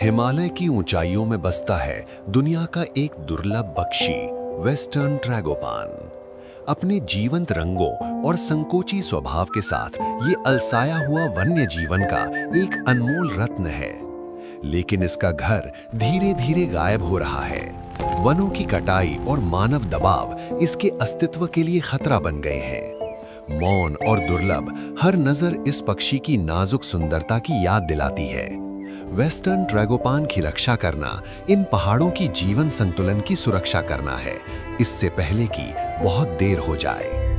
हिमालय की ऊंचाइयों में बसता है दुनिया का एक दुर्लभ पक्षी वेस्टर्न ट्रैगोपान। अपने जीवंत रंगों और संकोची स्वभाव के साथ ये अलसाया हुआ वन्य जीवन का एक अनमोल रत्न है। लेकिन इसका घर धीरे धीरे गायब हो रहा है। वनों की कटाई और मानव दबाव इसके अस्तित्व के लिए खतरा बन गए हैं। मौन और दुर्लभ हर नजर इस पक्षी की नाजुक सुंदरता की याद दिलाती है। वेस्टर्न ट्रैगोपान की रक्षा करना इन पहाड़ों की जीवन संतुलन की सुरक्षा करना है, इससे पहले कि बहुत देर हो जाए।